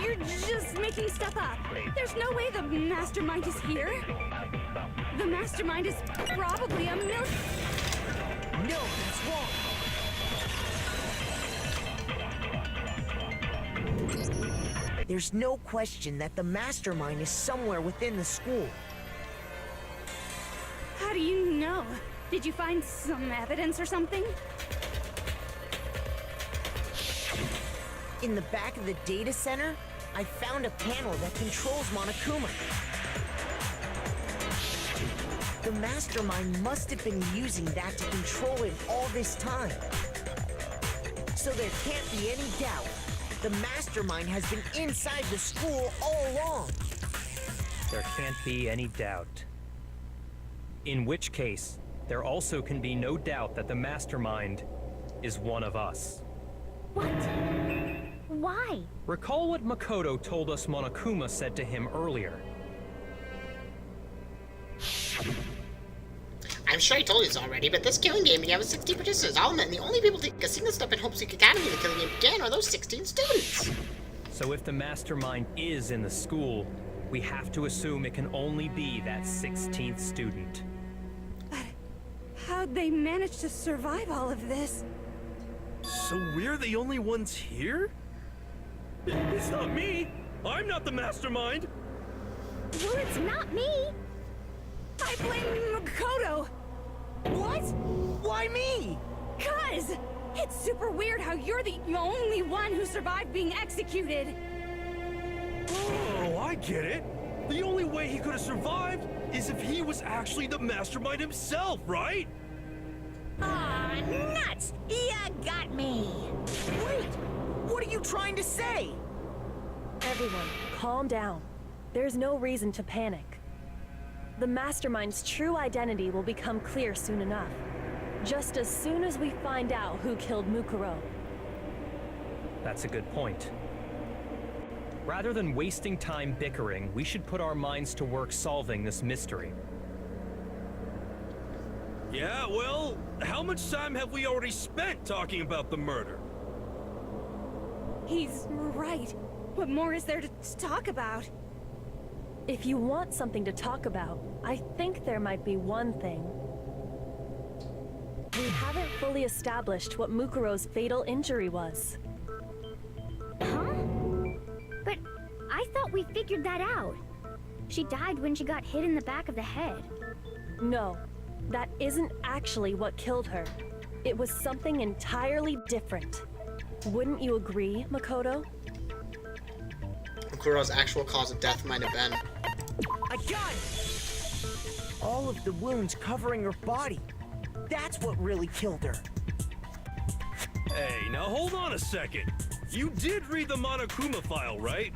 You're just making stuff up. There's no way the mastermind is here. The mastermind is probably a No, that's wrong. There's no question that the mastermind is somewhere within the school. How do you know? Did you find some evidence or something? In the back of the data center, I found a panel that controls Monokuma. The mastermind must have been using that to control it all this time. So there can't be any doubt. The mastermind has been inside the school all along. There can't be any doubt. In which case, there also can be no doubt that the mastermind is one of us. What? Why? Recall what Makoto told us Monokuma said to him earlier. I'm sure I told you this already, but this killing game began with 16 participants, all men. The only people to take a single step in Hopeseek Academy when the killing game began are those 16 students. So if the mastermind is in the school, we have to assume it can only be that 16th student. But how'd they manage to survive all of this? So we're the only ones here? It's not me! I'm not the mastermind! Well, it's not me! I blame Makoto! What? Why me? 'Cause it's super weird how you're the only one who survived being executed! Oh, I get it! The only way he could have survived is if he was actually the mastermind himself, right? Ah, nuts! Ya got me! Wait! What are you trying to say? Everyone, calm down. There's no reason to panic. The mastermind's true identity will become clear soon enough. Just as soon as we find out who killed Mukuro. That's a good point. Rather than wasting time bickering, we should put our minds to work solving this mystery. Yeah, well, how much time have we already spent talking about the murder? He's right. What more is there to talk about? If you want something to talk about, I think there might be one thing. We haven't fully established what Mukuro's fatal injury was. Huh? But I thought we figured that out. She died when she got hit in the back of the head. No, that isn't actually what killed her. It was something entirely different. Wouldn't you agree, Makoto? Makuro's actual cause of death might have been... I got it! All of the wounds covering her body. That's what really killed her. Hey, now hold on a second. You did read the Monokuma file, right?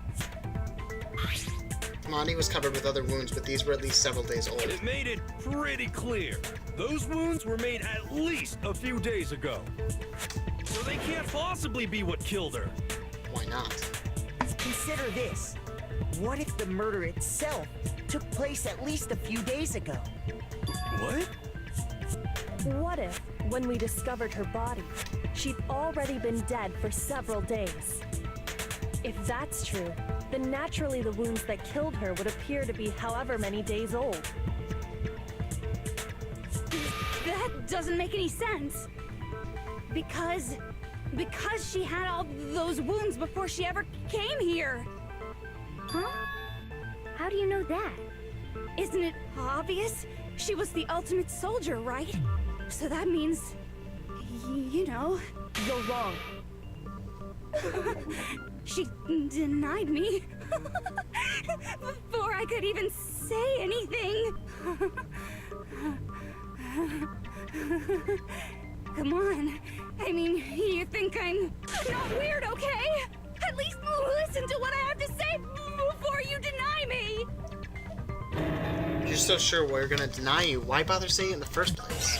Monty was covered with other wounds, but these were at least several days old. It made it pretty clear. Those wounds were made at least a few days ago. So they can't possibly be what killed her. Why not? Consider this. What if the murder itself took place at least a few days ago? What? What if, when we discovered her body, she'd already been dead for several days? If that's true, then naturally the wounds that killed her would appear to be however many days old. That doesn't make any sense. Because she had all those wounds before she ever came here. Huh? How do you know that? Isn't it obvious? She was the ultimate soldier, right? So that means, you know... You're wrong. She denied me. Before I could even say anything. Come on. I mean, you think I'm not weird, okay? At least listen to what I have to say before you deny me. If you're so sure we're gonna deny you, why bother saying it in the first place?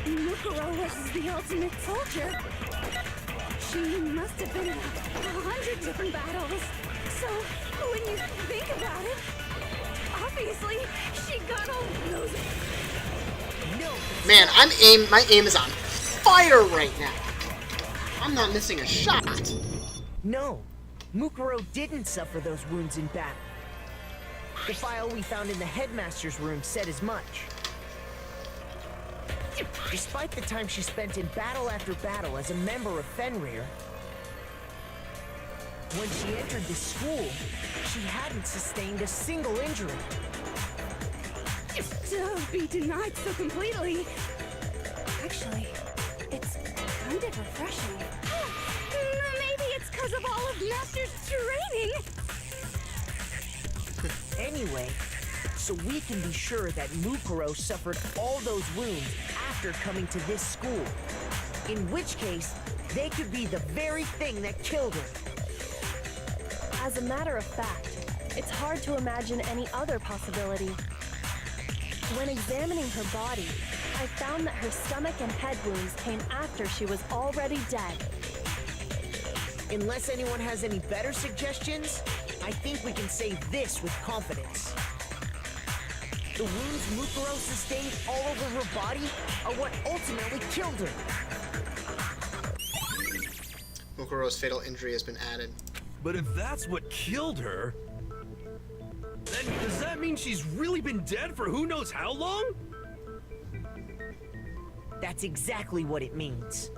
Mukuro was the ultimate soldier. She must have been in 100 different battles. So, when you think about it, obviously, she got all those Man, my aim is on fire right now. I'm not missing a shot. No, Mukuro didn't suffer those wounds in battle. The file we found in the headmaster's room said as much. Despite the time she spent in battle after battle as a member of Fenrir, when she entered this school, she hadn't sustained a single injury. To be denied so completely. Actually, it's kind of refreshing. Maybe it's because of all of Master's training. Anyway, so we can be sure that Mukuro suffered all those wounds after coming to this school. In which case, they could be the very thing that killed her. As a matter of fact, it's hard to imagine any other possibility. When examining her body, I found that her stomach and head wounds came after she was already dead. Unless anyone has any better suggestions, I think we can say this with confidence. The wounds Mukuro sustained all over her body are what ultimately killed her. Mukuro's fatal injury has been added. But if that's what killed her, then does that mean she's really been dead for who knows how long? That's exactly what it means.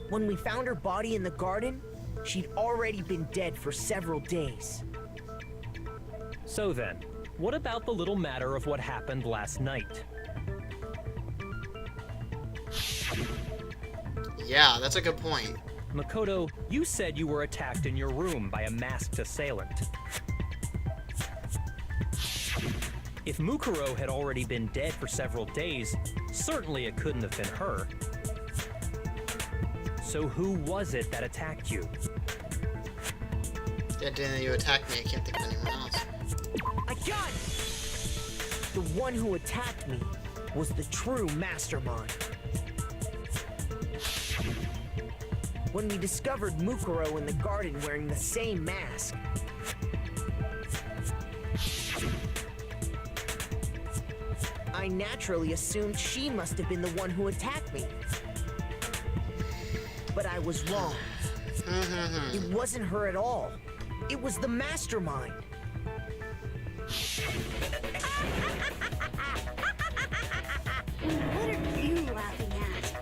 When we found her body in the garden, she'd already been dead for several days. So then, what about the little matter of what happened last night? Yeah, that's a good point. Makoto, you said you were attacked in your room by a masked assailant. If Mukuro had already been dead for several days, certainly it couldn't have been her. So who was it that attacked you? Yeah, didn't you attack me? I can't think of anyone else. I got it! The one who attacked me was the true mastermind. When we discovered Mukuro in the garden wearing the same mask, I naturally assumed she must have been the one who attacked me. But I was wrong. It wasn't her at all. It was the mastermind. What are you laughing at?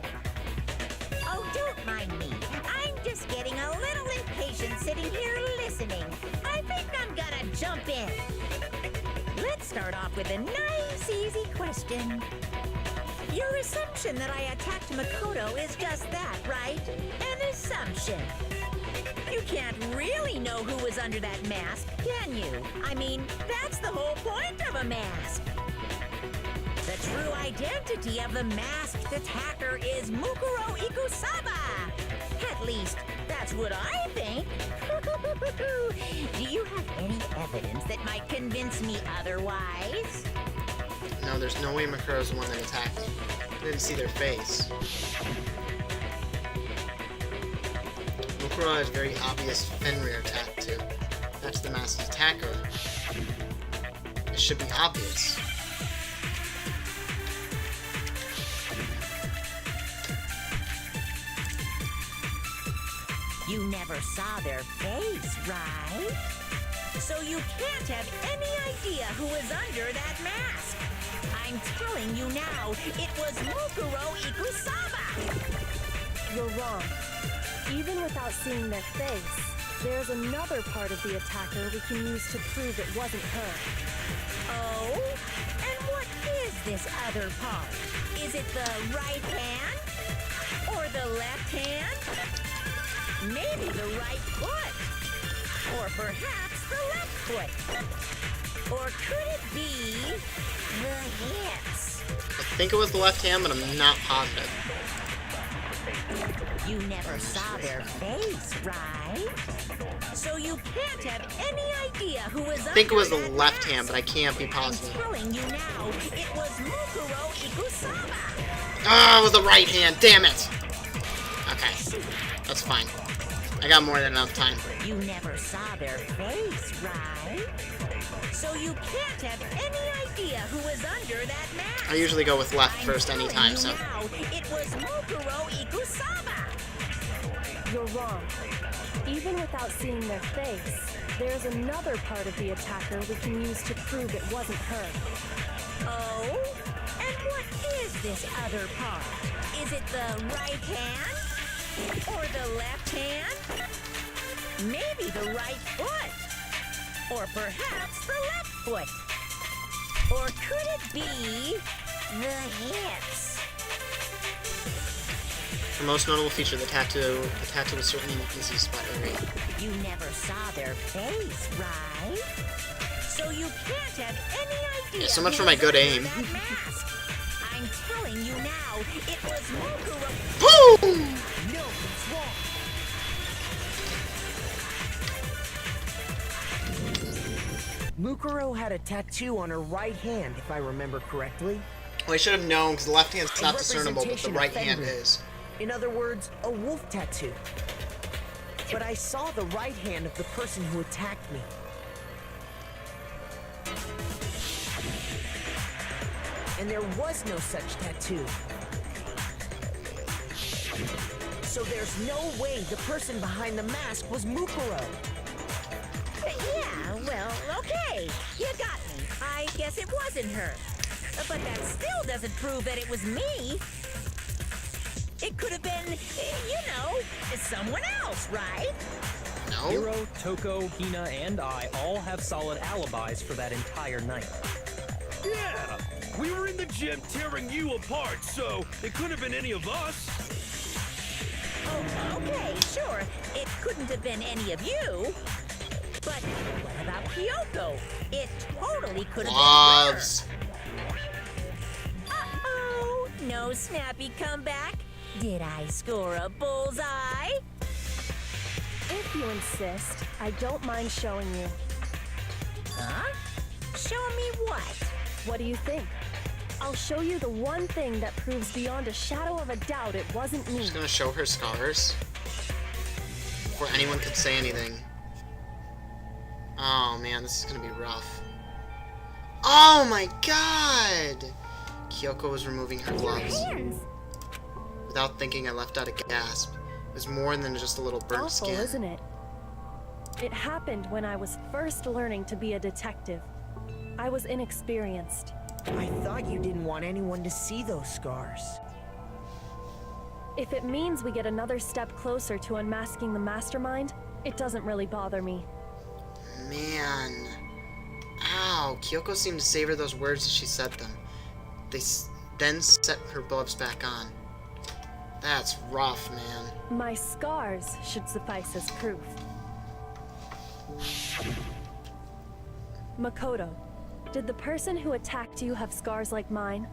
Oh, don't mind me. I'm just getting a little impatient sitting here listening. I think I'm gonna jump in. Let's start off with a nice, easy question. Your assumption that I attacked Makoto is just that, right? An assumption. You can't really know who was under that mask, can you? I mean, that's the whole point of a mask. The true identity of the masked attacker is Mukuro Ikusaba. At least, that's what I think. Do you have any evidence that might convince me otherwise? No, there's no way Makuro's the one that attacked me. I didn't see their face. Mukuro has very obvious Fenrir tattoo. That's the masked attacker. It should be obvious. You never saw their face, right? So you can't have any idea who was under that mask. I'm telling you now, it was Mukuro Ikusaba. You're wrong. Even without seeing their face, there's another part of the attacker we can use to prove it wasn't her. Oh? And what is this other part? Is it the right hand? Or the left hand? Maybe the right foot? Or perhaps the left foot? Or could it be the hips? I think it was the left hand, but I'm not positive. You never saw their face, right? So you can't have any idea who was I think it was the under that left mask. hand, but I can't be positive. I'm telling you now, it was Mukuro Ikusaba. Ah, it was the right hand. Damn it. Okay, that's fine. I got more than enough time. You never saw their face, right? So you can't have any idea who was under that mask. I usually go with left first I'm anytime, telling so. you now, it was Mukuro Ikusaba. You're wrong. Even without seeing their face, there's another part of the attacker we can use to prove it wasn't her. Oh? And what is this other part? Is it the right hand? Or the left hand? Maybe the right foot? Or perhaps the left foot? Or could it be the hips? Her most notable feature, the tattoo is certainly an easy spot area. You never saw their face, right? So you can't have any idea. Yeah, so much who for my was good under aim. that mask. I'm telling you now, it was Mukuro. Boom! No, it's wrong. Mukuro had a tattoo on her right hand, if I remember correctly. Well, I should have known because the left hand's A not discernible, but the representation right of hand Fenrir. is. In other words, a wolf tattoo. But I saw the right hand of the person who attacked me. And there was no such tattoo. So there's no way the person behind the mask was Mukuro. Yeah, well, okay. You got me. I guess it wasn't her. But that still doesn't prove that it was me. It could have been, someone else, right? No? Hiro, Toko, Hina, and I all have solid alibis for that entire night. Yeah! We were in the gym tearing you apart, so it could have been any of us. Oh, okay, sure. It couldn't have been any of you. But what about Kyoko? It totally could have Loves. been her. Uh-oh, no snappy comeback. Did I score a bullseye? If you insist, I don't mind showing you. Huh? Show me what? What do you think? I'll show you the one thing that proves beyond a shadow of a doubt it wasn't me. She's gonna show her scars before anyone could say anything. Oh man, this is gonna be rough. Oh my god! Kyoko was removing her gloves. Hands. Without thinking, I left out a gasp. It was more than just a little burnt Awful, skin. isn't it? It happened when I was first learning to be a detective. I was inexperienced. I thought you didn't want anyone to see those scars. If it means we get another step closer to unmasking the mastermind, it doesn't really bother me. Man. Ow. Kyoko seemed to savor those words as she said them. Then set her gloves back on. That's rough, man. My scars should suffice as proof. Makoto, did the person who attacked you have scars like mine?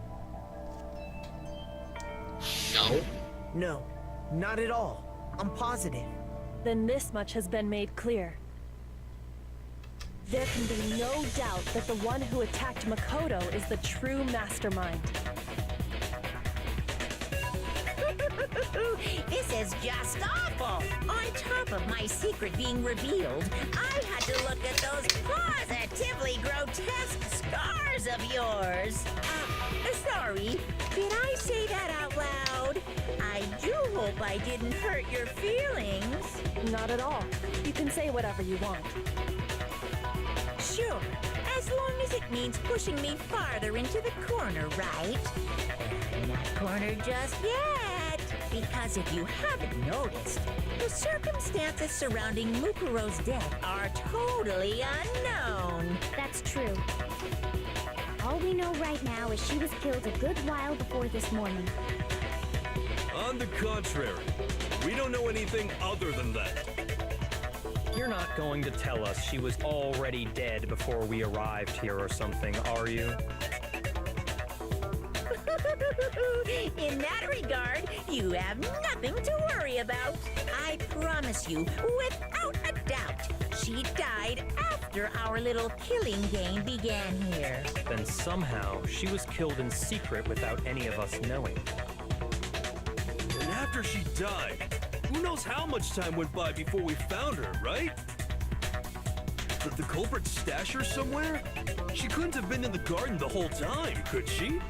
No. No, not at all. I'm positive. Then this much has been made clear. There can be no doubt that the one who attacked Makoto is the true mastermind. This is just awful. On top of my secret being revealed, I had to look at those positively grotesque scars of yours. Sorry, did I say that out loud? I do hope I didn't hurt your feelings. Not at all. You can say whatever you want. Sure, as long as it means pushing me farther into the corner, right? Not in that corner just yet. Because if you haven't noticed, the circumstances surrounding Mukuro's death are totally unknown. That's true. All we know right now is she was killed a good while before this morning. On the contrary, we don't know anything other than that. You're not going to tell us she was already dead before we arrived here or something, are you? In that regard, you have nothing to worry about. I promise you, without a doubt, she died after our little killing game began here. Then somehow she was killed in secret without any of us knowing. And after she died, Who knows how much time went by before we found her, right? Did the culprit stash her somewhere? She couldn't have been in the garden the whole time, could she?